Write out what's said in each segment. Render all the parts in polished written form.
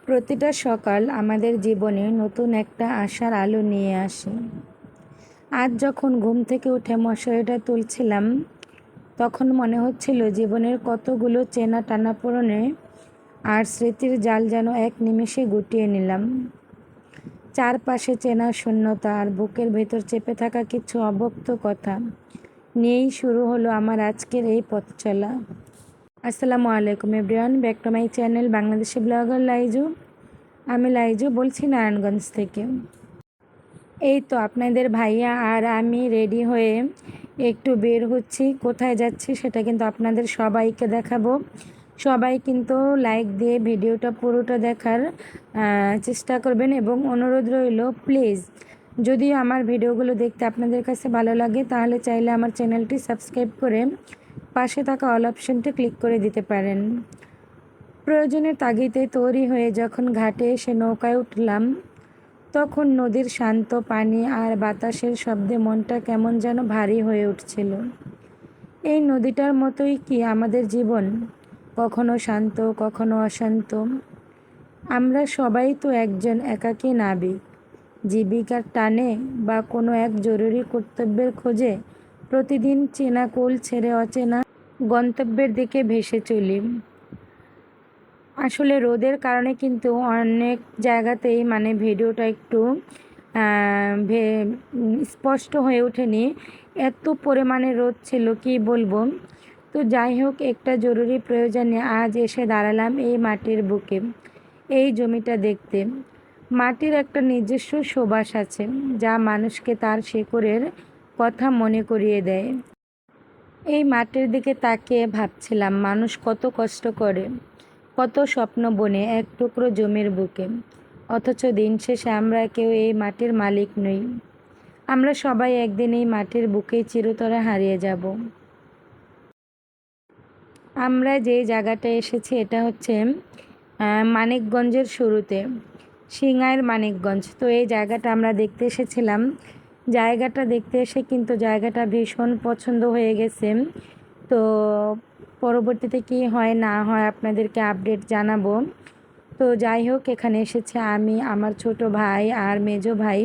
প্রতিটা সকাল আমাদের জীবনে নতুন একটা আশার আলো নিয়ে আসে। আজ যখন ঘুম থেকে উঠে মশারিটা তুলছিলাম, তখন মনে হচ্ছিল জীবনের কতগুলো চেনা টানাপোড়েনে আর স্মৃতির জাল যেন এক নিমেষে গুটিয়ে নিলাম। চারপাশে চেনা শূন্যতা আর বুকের ভেতর চেপে থাকা কিছু অব্যক্ত কথা নিয়েই শুরু হলো আমার আজকের এই পথ চলা। আসসালামু আলাইকুম everyone, back to my channel Bangladeshi blogger Laiju. আমি লাইজু বলছি নারায়ণগঞ্জ থেকে। এই তো আপনাদের ভাইয়া আর আমি রেডি হয়ে একটু বের হচ্ছি। কোথায় যাচ্ছি সেটা কিন্তু আপনাদের সবাইকে দেখাবো। সবাই কিন্তু লাইক দিয়ে ভিডিওটা পুরোটা দেখার চেষ্টা করবেন এবং অনুরোধ রইল প্লিজ, যদি আমার ভিডিওগুলো দেখতে আপনাদের কাছে ভালো লাগে তাহলে চাইলে আমার চ্যানেলটি সাবস্ক্রাইব করে পাশে থাকা অল অপশনটি ক্লিক করে দিতে পারেন। প্রয়োজনের তাগিদে তৈরি হয়ে যখন ঘাটে এসে নৌকায় উঠলাম, তখন নদীর শান্ত পানি আর বাতাসের শব্দে মনটা কেমন যেন ভারী হয়ে উঠছিল। এই নদীটার মতোই কি আমাদের জীবন, কখনো শান্ত কখনো অশান্ত। আমরা সবাই তো একজন একাকী নাবিক, জীবিকার টানে বা কোনো এক জরুরি কর্তব্যের খোঁজে প্রতিদিন চেনা কোল ছেড়ে অচেনা গন্তব্যের দিকে ভেসে চলি। আসলে রোদের কারণে কিন্তু অনেক জায়গাতেই ভিডিওটা একটু স্পষ্ট হয়ে ওঠেনি, এত পরিমাণে রোদ ছিল কি বলবো। তো যাই হোক, একটা জরুরি প্রয়োজনে আজ এসে দাঁড়ালাম এই মাটির বুকে, এই জমিটা দেখতে। মাটির একটা নিজস্ব সুবাস আছে যা মানুষকে তার শেকড়ের কথা মনে করিয়ে দেয়। এই মাটির দিকে তাকিয়ে ভাবছিলাম মানুষ কত কষ্ট করে, কত স্বপ্ন বনে এক টুকরো জমির বুকে, অথচ দিন শেষে আমরা কেউ এই মাটির মালিক নই। আমরা সবাই একদিন এই মাটির বুকেই চিরতরে হারিয়ে যাব। আমরা যে জায়গাটায় এসেছি এটা হচ্ছে মানিকগঞ্জের শুরুতে, সিংড়াইর মানিকগঞ্জ। তো এই জায়গাটা আমরা দেখতে এসেছিলাম। জায়গাটা দেখতে এসে কিন্তু জায়গাটা ভীষণ পছন্দ হয়ে গেছে। তো পরবর্তীতে কি হয় না হয় আপনাদেরকে আপডেট জানাবো। তো যাই হোক, এখানে এসেছে আমি, আমার ছোট ভাই আর মেজো ভাই।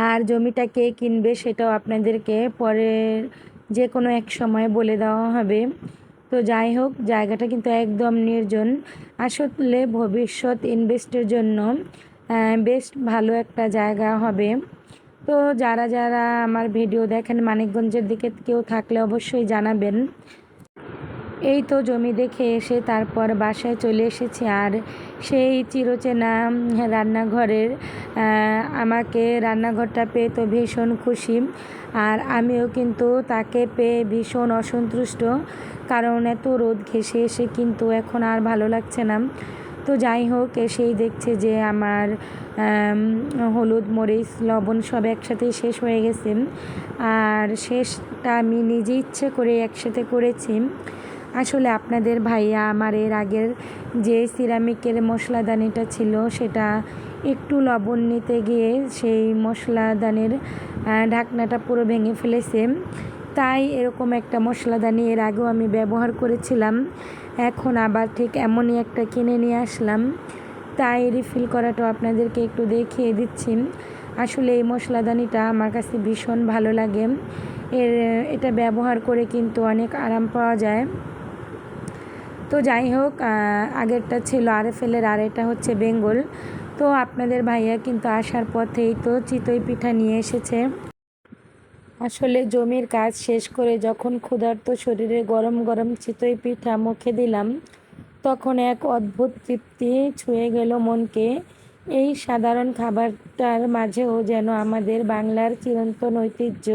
আর জমিটা কে কিনবে সেটাও আপনাদেরকে পরে যে কোনো এক সময় বলে দেওয়া হবে। তো যাই হোক, জায়গাটা কিন্তু একদম নির্জন। আসলে ভবিষ্যৎ ইনভেস্টের জন্য বেশ ভালো একটা জায়গা হবে। তো যারা যারা আমার ভিডিও দেখেন মানিকগঞ্জের দিকে কেউ থাকলে অবশ্যই জানাবেন। এই তো জমি দেখে এসে তারপর বাসায় চলে এসেছি, আর সেই চিরচেনা রান্নাঘরের আমাকে রান্নাঘরটা পেয়ে তো ভীষণ খুশি, আর আমিও কিন্তু তাকে পেয়ে ভীষণ অসন্তুষ্ট, কারণ এত রোদ ঘেঁষে এসে কিন্তু এখন আর ভালো লাগছে না। তো যাই হোক, এসেই দেখছে যে আমার হলুদ মরিচ লবণ সব একসাথেই শেষ হয়ে গেছে, আর শেষটা আমি নিজে ইচ্ছে করে একসাথে করেছি। আসলে আপনাদের ভাইয়া আমার এর আগের যে সিরামিকের মশলাদানিটা ছিল সেটা একটু লবণ নিতে গিয়ে সেই মশলাদানির ঢাকনাটা পুরো ভেঙে ফেলেছে। তাই এরকম একটা মশলাদানি এর আগেও আমি ব্যবহার করেছিলাম, এখন আবার ঠিক এমনই একটা কিনে নিয়ে আসলাম। তাই রিফিল করাটাও আপনাদেরকে একটু দেখিয়ে দিচ্ছি। আসলে এই মশলাদানিটা আমার কাছে ভীষণ ভালো লাগে, এটা ব্যবহার করে কিন্তু অনেক আরাম পাওয়া যায়। তো যাই হোক, আগেরটা ছিল আরএফএলের আর এটা হচ্ছে বেঙ্গল। তো আপনাদের ভাইয়া কিন্তু আসার পথেই তো চিতই পিঠা নিয়ে এসেছে। আসলে জমির কাজ শেষ করে যখন ক্ষুধার্ত শরীরে গরম গরম চিতই পিঠা মুখে দিলাম, তখন এক অদ্ভুত তৃপ্তি ছুঁয়ে গেল মনকে। এই সাধারণ খাবারটার মাঝেও যেন আমাদের বাংলার চিরন্তন ঐতিহ্য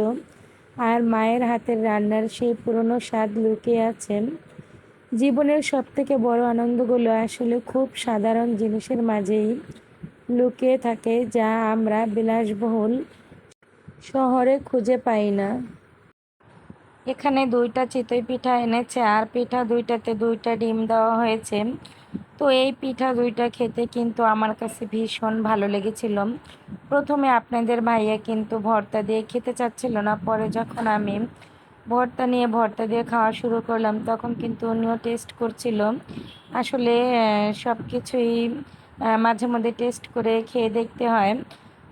আর মায়ের হাতের রান্নার সেই পুরনো স্বাদ লুকিয়ে আছেন। জীবনের সবথেকে বড় আনন্দগুলো আসলে খুব সাধারণ জিনিসের মাঝেই লুকিয়ে থাকে, যা আমরা বিলাসবহুল শহরে খুঁজে পাই না। এখানে 2টা চিতই পিঠা এনেছে, আর পিঠা 2টাতে 2টা ডিম দেওয়া হয়েছে। তো এই পিঠা 2টা খেতে কিন্তু আমার কাছে ভীষণ ভালো লেগেছিল। প্রথমে আপনাদের ভাইয়া কিন্তু ভর্তা দিয়ে খেতে চাচ্ছিল না, পরে যখন আমি ভর্তা নিয়ে ভর্তা দিয়ে খাওয়া শুরু করলাম, তখন কিন্তু উনিও টেস্ট করছিল। আসলে সব কিছুই মাঝে মধ্যে টেস্ট করে খেয়ে দেখতে হয়।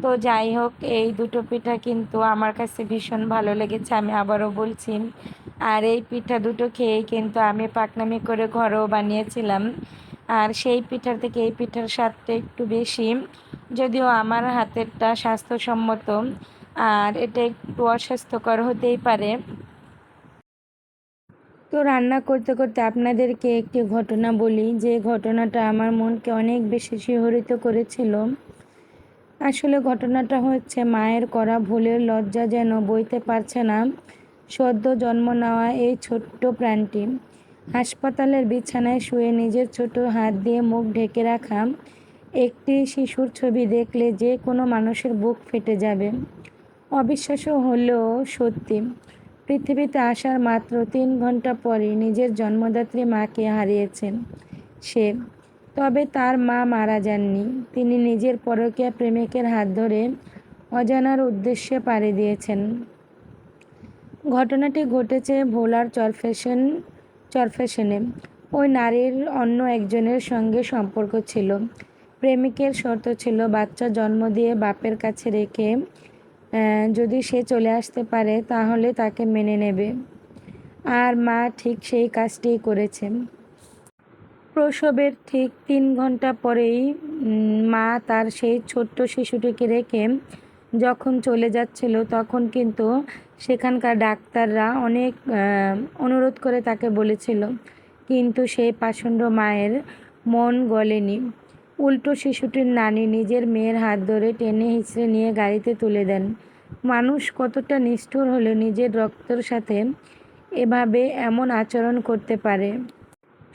তো যাই হোক, এই দুটো পিঠা কিন্তু আমার কাছে ভীষণ ভালো লেগেছে, আমি আবারও বলছি। আর এই পিঠা দুটো খেয়েই কিন্তু আমি পাকনামি করে ঘরেও বানিয়েছিলাম। আর সেই পিঠার থেকে এই পিঠার স্বাদটা একটু বেশি, যদিও আমার হাতেরটা স্বাস্থ্যসম্মত, আর এটা একটু অস্বাস্থ্যকর হতেই পারে। তো রান্না করতে করতে আপনাদেরকে একটি ঘটনা বলি, যে ঘটনাটা আমার মনকে অনেক বেশি শিহরিত করেছিল। আসলে ঘটনাটা হচ্ছে, মায়ের করা ভুলের লজ্জা যেন বইতে পারছে না সদ্য জন্ম নেওয়া এই ছোট্ট প্রাণটি। হাসপাতালের বিছানায় শুয়ে নিজের ছোট হাত দিয়ে মুখ ঢেকে রাখা একটি শিশুর ছবি দেখলে যে কোনো মানুষের বুক ফেটে যাবে। অবিশ্বাস্য হলেও সত্যি, পৃথিবীতে আসার মাত্র 3 ঘন্টা পরে নিজের জন্মদাত্রী মাকে হারিয়েছেন সে। তবে তার মা মারা যাননি, তিনি নিজের পরকীয়া প্রেমিকের হাত ধরে অজানার উদ্দেশ্যে পাড়ি দিয়েছেন। ঘটনাটি ঘটেছে ভোলার চরফ্যাশনে। ওই নারীর অন্য একজনের সঙ্গে সম্পর্ক ছিল। প্রেমিকের শর্ত ছিল বাচ্চা জন্ম দিয়ে বাপের কাছে রেখে যদি সে চলে আসতে পারে তাহলে তাকে মেনে নেবে। আর মা ঠিক সেই কাজটিই করেছেন। প্রসবের ঠিক 3 ঘন্টা পরেই মা তার সেই ছোট্ট শিশুটিকে রেখে যখন চলে যাচ্ছিল, তখন কিন্তু সেখানকার ডাক্তাররা অনেক অনুরোধ করে তাকে বলেছিল, কিন্তু সেই পাষণ্ড মায়ের মন গলেনি। উল্টো শিশুটির নানি নিজের মেয়ের হাত ধরে টেনে হিঁচড়ে নিয়ে গাড়িতে তুলে দেন। মানুষ কতটা নিষ্ঠুর হলে নিজের রক্তের সাথে এভাবে এমন আচরণ করতে পারে।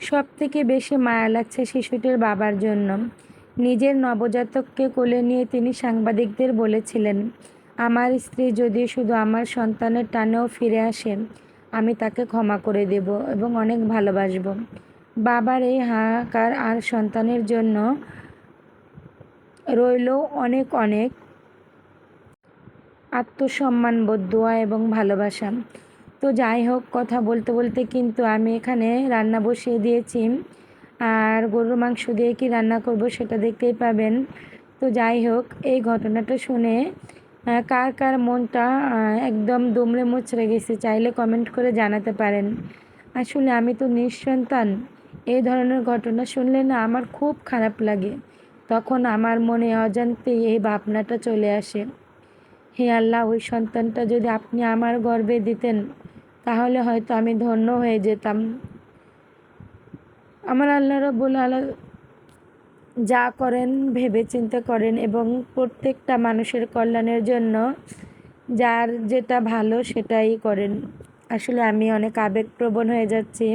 সবথেকে বেশি মায়া লাগছে শিশুটির বাবার জন্য। নিজের নবজাতককে কোলে নিয়ে তিনি সাংবাদিকদের বলেছিলেন, আমার স্ত্রী যদি শুধু আমার সন্তানের টানেও ফিরে আসেন, আমি তাকে ক্ষমা করে দেব এবং অনেক ভালোবাসব। বাবার এই হাহাকার আর সন্তানের জন্য রইল অনেক অনেক আত্মসম্মানবোধ, দোয়া এবং ভালোবাসা। তো যাই হোক, কথা বলতে বলতে কিন্তু আমি এখানে রান্না বসিয়ে দিয়েছি। আর গরুর মাংস দিয়ে কি রান্না করব সেটা দেখতেই পাবেন। তো যাই হোক, এই ঘটনাটা শুনে কার কার মনটা একদম দুমড়ে মুচড়ে গেছে, চাইলে কমেন্ট করে জানাতে পারেন। আসলে আমি তো নিঃসন্তান, এই ধরনের ঘটনা শুনলে না আমার খুব খারাপ লাগে। তখন আমার মনে অজান্তেই এই ভাবনাটা চলে আসে, হে আল্লাহ, ওই সন্তানটা যদি আপনি আমার গর্ভে দিতেন তাহলে হয়তো আমি ধন্য হয়ে যেতাম। আমার আল্লাহ রাব্বুল আলামিন যা করেন ভেবে চিন্তে করেন এবং প্রত্যেকটা মানুষের কল্যাণের জন্য যার যেটা ভালো সেটাই করেন। আসলে আমি অনেক আবেগপ্রবণ হয়ে যাচ্ছি,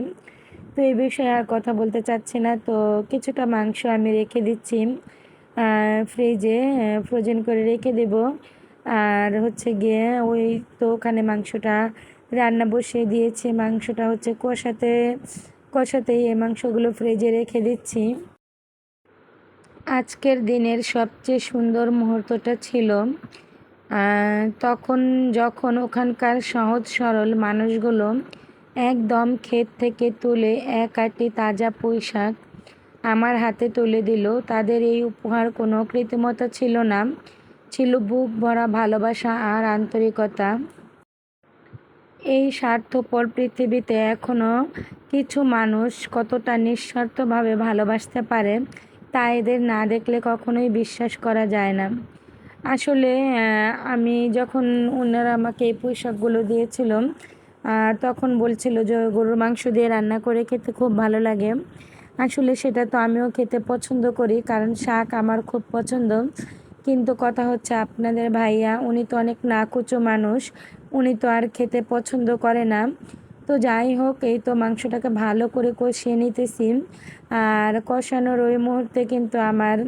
তো এই বিষয়ে আর কথা বলতে চাচ্ছি না। তো কিছুটা মাংস আমি রেখে দিচ্ছি ফ্রিজে, ফ্রোজেন করে রেখে দেব। আর হচ্ছে গিয়ে ওই তো ওখানে মাংসটা রান্না বসিয়ে দিয়েছি, মাংসটা হচ্ছে কষাতেই এই মাংসগুলো ফ্রিজে রেখে দিচ্ছি। আজকের দিনের সবচেয়ে সুন্দর মুহূর্তটা ছিল তখন যখন ওখানকার সহজ সরল মানুষগুলো একদম ক্ষেত থেকে তুলে এক আঁটি তাজা পুঁই শাক আমার হাতে তুলে দিল। তাদের এই উপহার কোনো কৃত্রিমতা ছিল না, ছিল বুক ভরা ভালোবাসা আর আন্তরিকতা। এই স্বার্থপর পৃথিবীতে এখনও কিছু মানুষ কতটা নিঃস্বার্থভাবে ভালোবাসতে পারে তা এদের না দেখলে কখনোই বিশ্বাস করা যায় না। আসলে আমি যখন ওনারা আমাকে এই পুঁইশাকগুলো দিয়েছিল তখন বলছিল যে গরুর মাংস দিয়ে রান্না করে খেতে খুব ভালো লাগে। আসলে সেটা তো আমিও খেতে পছন্দ করি, কারণ শাক আমার খুব পছন্দ। কিন্তু কথা হচ্ছে, আপনাদের ভাইয়া উনি তো অনেক নাকুচো মানুষ, উনি তো আর খেতে পছন্দ করে না। তো যাই হোক, এই তো মাংসটাকে ভালো করে কষিয়ে নিতেছি। আর কষানোর ওই মুহূর্তে কিন্তু আমার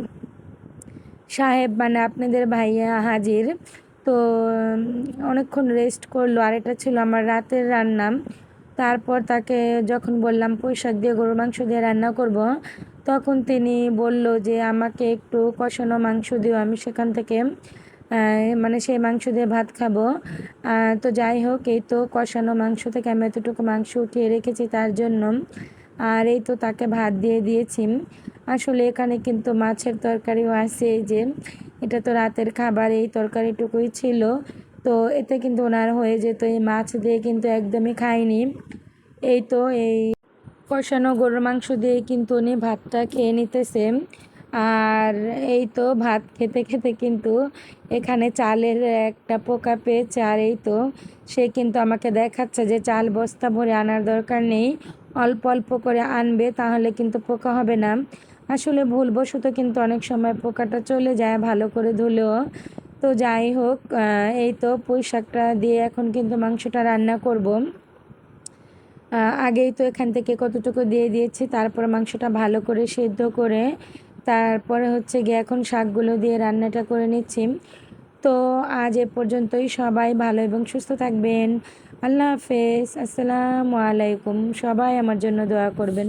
সাহেব মানে আপনাদের ভাইয়া হাজির। তো অনেকক্ষণ রেস্ট করলো, আর এটা ছিল আমার রাতের রান্না। তারপর তাকে যখন বললাম পুঁইশাক দিয়ে গরুর মাংস দিয়ে রান্না করব, তখন তিনি বলল যে আমাকে একটু কষানো মাংস দিও। আমি সেখান থেকে মানে সেই মাংস দিয়ে ভাত খাবো। তো যাই হোক, এই তো কষানো মাংস থেকে আমি এতটুকু মাংস উঠিয়ে রেখেছি তার জন্য। আর এই তো তাকে ভাত দিয়ে দিয়েছি। আসলে এখানে কিন্তু মাছের তরকারিও আছে, এই যে এটা তো রাতের খাবার, এই তরকারিটুকুই ছিল। তো এতে কিন্তু ওনার হয়ে যেত, এই মাছ দিয়ে কিন্তু একদমই খায়নি। এই তো এই কষানো গরুর মাংস দিয়ে কিন্তু উনি ভাতটা খেয়ে নিতেছে। আর এই তো ভাত খেতে খেতে কিন্তু এখানে চালের একটা পোকা পেয়েছে। আর এই তো সে কিন্তু আমাকে দেখাচ্ছে যে চাল বস্তা ভরে আনার দরকার নেই, অল্প অল্প করে আনবে, তাহলে কিন্তু পোকা হবে না। আসলে ভুলবশত কিন্তু অনেক সময় পোকাটা চলে যায় ভালো করে ধুলেও। তো যাই হোক, এই তো পুঁই শাকটা দিয়ে এখন কিন্তু মাংসটা রান্না করব। আগেই তো এখান থেকে কতটুকু দিয়ে দিয়েছি, তারপর মাংসটা ভালো করে সিদ্ধ করে তারপরে হচ্ছে গিয়ে এখন শাকগুলো দিয়ে রান্নাটা করে নিচ্ছি। তো আজ এ পর্যন্তই, সবাই ভালো এবং সুস্থ থাকবেন। আল্লাহ হাফেজ, আসসালামু আলাইকুম। সবাই আমার জন্য দোয়া করবেন।